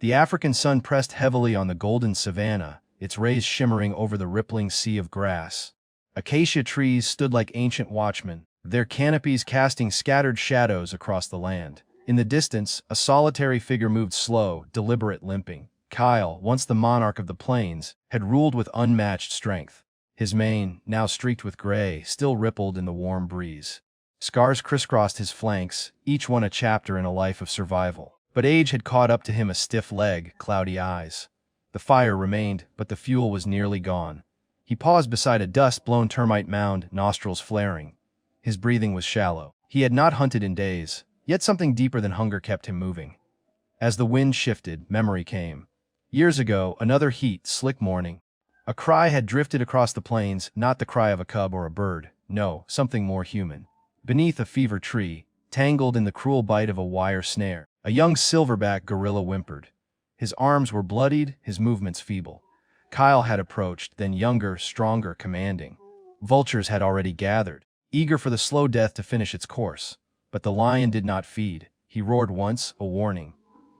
The African sun pressed heavily on the golden savanna, its rays shimmering over the rippling sea of grass. Acacia trees stood like ancient watchmen, their canopies casting scattered shadows across the land. In the distance, a solitary figure moved slow, deliberate, limping. Kyle, once the monarch of the plains, had ruled with unmatched strength. His mane, now streaked with gray, still rippled in the warm breeze. Scars crisscrossed his flanks, each one a chapter in a life of survival. But age had caught up to him, a stiff leg, cloudy eyes. The fire remained, but the fuel was nearly gone. He paused beside a dust-blown termite mound, nostrils flaring. His breathing was shallow. He had not hunted in days, yet something deeper than hunger kept him moving. As the wind shifted, memory came. Years ago, another heat, slick morning. A cry had drifted across the plains, not the cry of a cub or a bird. No, something more human. Beneath a fever tree, tangled in the cruel bite of a wire snare, a young silverback gorilla whimpered. His arms were bloodied, his movements feeble. Kyle had approached, then younger, stronger, commanding. Vultures had already gathered, eager for the slow death to finish its course. But the lion did not feed. He roared once, a warning.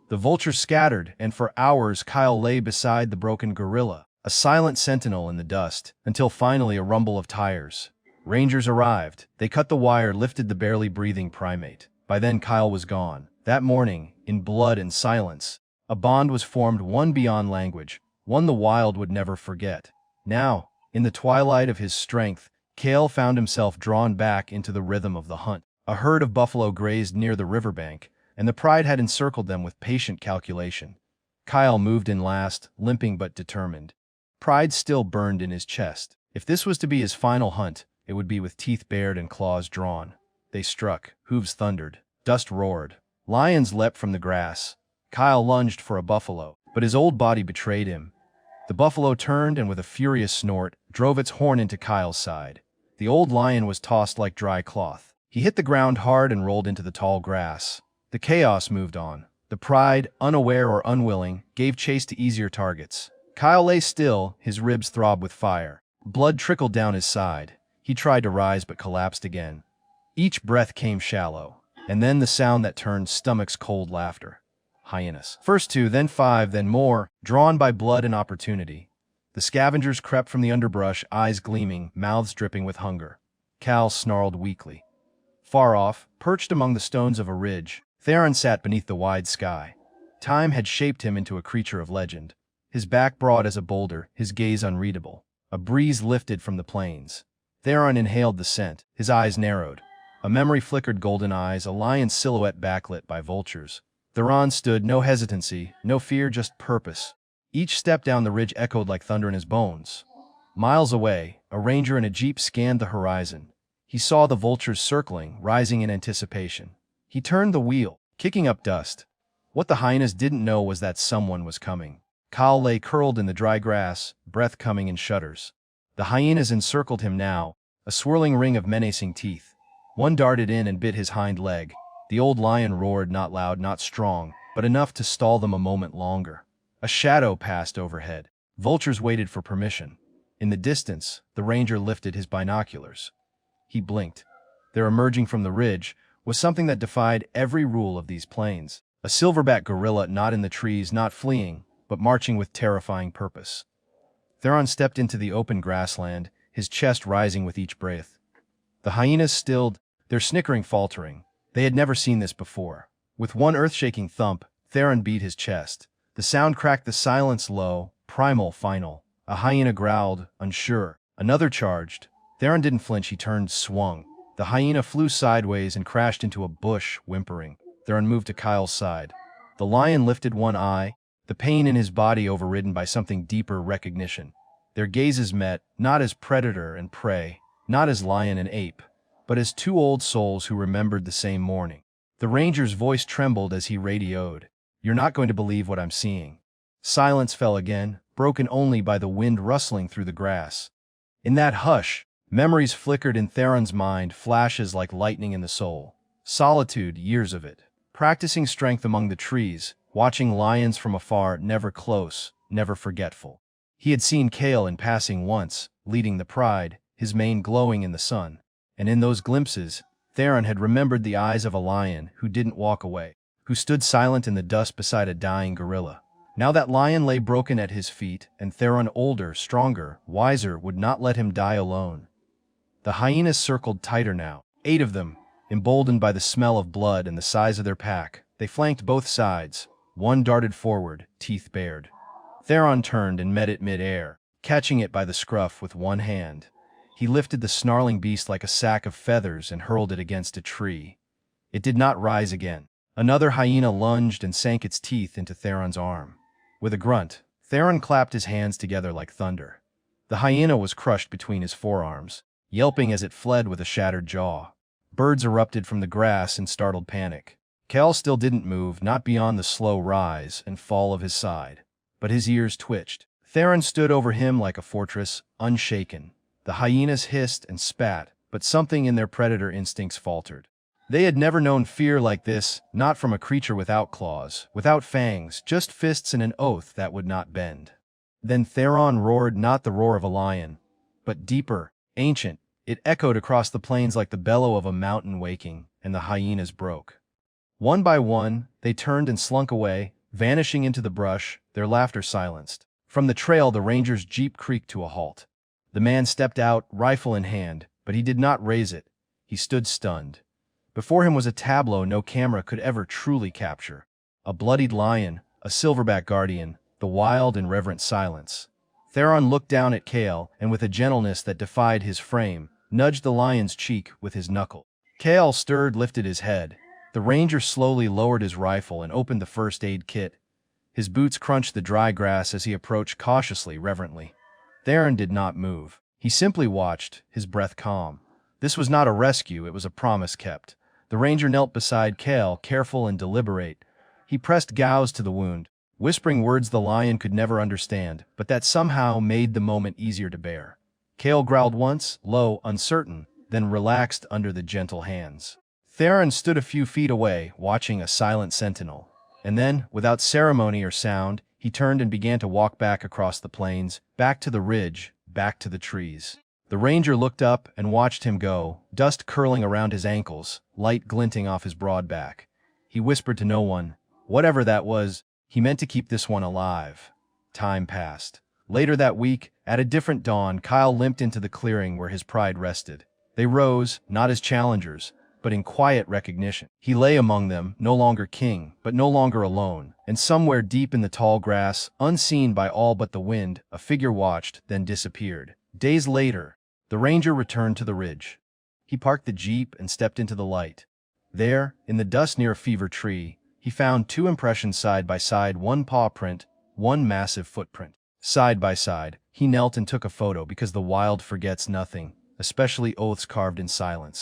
The vultures scattered, and for hours Kyle lay beside the broken gorilla, a silent sentinel in the dust, until finally a rumble of tires. Rangers arrived. They cut the wire, lifted the barely breathing primate. By then Kyle was gone. That morning, in blood and silence, a bond was formed, one beyond language, one the wild would never forget. Now, in the twilight of his strength, Kale found himself drawn back into the rhythm of the hunt. A herd of buffalo grazed near the riverbank, and the pride had encircled them with patient calculation. Kyle moved in last, limping but determined. Pride still burned in his chest. If this was to be his final hunt, it would be with teeth bared and claws drawn. They struck, hooves thundered, dust roared. Lions leapt from the grass. Kyle lunged for a buffalo, but his old body betrayed him. The buffalo turned and with a furious snort, drove its horn into Kyle's side. The old lion was tossed like dry cloth. He hit the ground hard and rolled into the tall grass. The chaos moved on. The pride, unaware or unwilling, gave chase to easier targets. Kyle lay still, his ribs throbbed with fire. Blood trickled down his side. He tried to rise but collapsed again. Each breath came shallow, and then the sound that turned stomachs cold: laughter. Hyenas. First 2, then 5, then more, drawn by blood and opportunity. The scavengers crept from the underbrush, eyes gleaming, mouths dripping with hunger. Cal snarled weakly. Far off, perched among the stones of a ridge, Theron sat beneath the wide sky. Time had shaped him into a creature of legend. His back broad as a boulder, his gaze unreadable. A breeze lifted from the plains. Theron inhaled the scent, his eyes narrowed. A memory flickered golden eyes, a lion's silhouette backlit by vultures. Theron stood, no hesitancy, no fear, just purpose. Each step down the ridge echoed like thunder in his bones. Miles away, a ranger in a jeep scanned the horizon. He saw the vultures circling, rising in anticipation. He turned the wheel, kicking up dust. What the hyenas didn't know was that someone was coming. Kyle lay curled in the dry grass, breath coming in shudders. The hyenas encircled him now, a swirling ring of menacing teeth. One darted in and bit his hind leg. The old lion roared, not loud, not strong, but enough to stall them a moment longer. A shadow passed overhead. Vultures waited for permission. In the distance, the ranger lifted his binoculars. He blinked. There, emerging from the ridge, was something that defied every rule of these plains. A silverback gorilla, not in the trees, not fleeing, but marching with terrifying purpose. Theron stepped into the open grassland, his chest rising with each breath. The hyenas stilled, their snickering faltering. They had never seen this before. With one earth-shaking thump, Theron beat his chest. The sound cracked the silence, low, primal, final. A hyena growled, unsure. Another charged. Theron didn't flinch, he turned, swung. The hyena flew sideways and crashed into a bush, whimpering. Theron moved to Kyle's side. The lion lifted one eye, the pain in his body overridden by something deeper: recognition. Their gazes met, not as predator and prey, not as lion and ape, but as two old souls who remembered the same morning. The ranger's voice trembled as he radioed, "You're not going to believe what I'm seeing." Silence fell again, broken only by the wind rustling through the grass. In that hush, memories flickered in Theron's mind, flashes like lightning in the soul. Solitude, years of it. Practicing strength among the trees, watching lions from afar, never close, never forgetful. He had seen Kale in passing once, leading the pride, his mane glowing in the sun. And in those glimpses, Theron had remembered the eyes of a lion who didn't walk away, who stood silent in the dust beside a dying gorilla. Now that lion lay broken at his feet, and Theron, older, stronger, wiser, would not let him die alone. The hyenas circled tighter now. 8 of them, emboldened by the smell of blood and the size of their pack, they flanked both sides. One darted forward, teeth bared. Theron turned and met it mid-air, catching it by the scruff with one hand. He lifted the snarling beast like a sack of feathers and hurled it against a tree. It did not rise again. Another hyena lunged and sank its teeth into Theron's arm. With a grunt, Theron clapped his hands together like thunder. The hyena was crushed between his forearms, yelping as it fled with a shattered jaw. Birds erupted from the grass in startled panic. Kel still didn't move, not beyond the slow rise and fall of his side. But his ears twitched. Theron stood over him like a fortress, unshaken. The hyenas hissed and spat, but something in their predator instincts faltered. They had never known fear like this, not from a creature without claws, without fangs, just fists and an oath that would not bend. Then Theron roared, not the roar of a lion, but deeper, ancient. It echoed across the plains like the bellow of a mountain waking, and the hyenas broke. One by one, they turned and slunk away, vanishing into the brush, their laughter silenced. From the trail, the ranger's jeep creaked to a halt. The man stepped out, rifle in hand, but he did not raise it. He stood stunned. Before him was a tableau no camera could ever truly capture. A bloodied lion, a silverback guardian, the wild and reverent silence. Theron looked down at Kale, and with a gentleness that defied his frame, nudged the lion's cheek with his knuckle. Kale stirred, lifted his head. The ranger slowly lowered his rifle and opened the first aid kit. His boots crunched the dry grass as he approached cautiously, reverently. Theron did not move. He simply watched, his breath calm. This was not a rescue, it was a promise kept. The ranger knelt beside Kale, careful and deliberate. He pressed gauze to the wound, whispering words the lion could never understand, but that somehow made the moment easier to bear. Kale growled once, low, uncertain, then relaxed under the gentle hands. Theron stood a few feet away, watching, a silent sentinel. And then, without ceremony or sound, he turned and began to walk back across the plains, back to the ridge, back to the trees. The ranger looked up and watched him go, dust curling around his ankles, light glinting off his broad back. He whispered to no one, whatever that was, he meant to keep this one alive. Time passed. Later that week, at a different dawn, Kyle limped into the clearing where his pride rested. They rose, not as challengers, but in quiet recognition. He lay among them, no longer king, but no longer alone, and somewhere deep in the tall grass, unseen by all but the wind, a figure watched, then disappeared. Days later, the ranger returned to the ridge. He parked the jeep and stepped into the light. There, in the dust near a fever tree, he found 2 impressions side by side, one paw print, one massive footprint. Side by side, he knelt and took a photo because the wild forgets nothing, especially oaths carved in silence.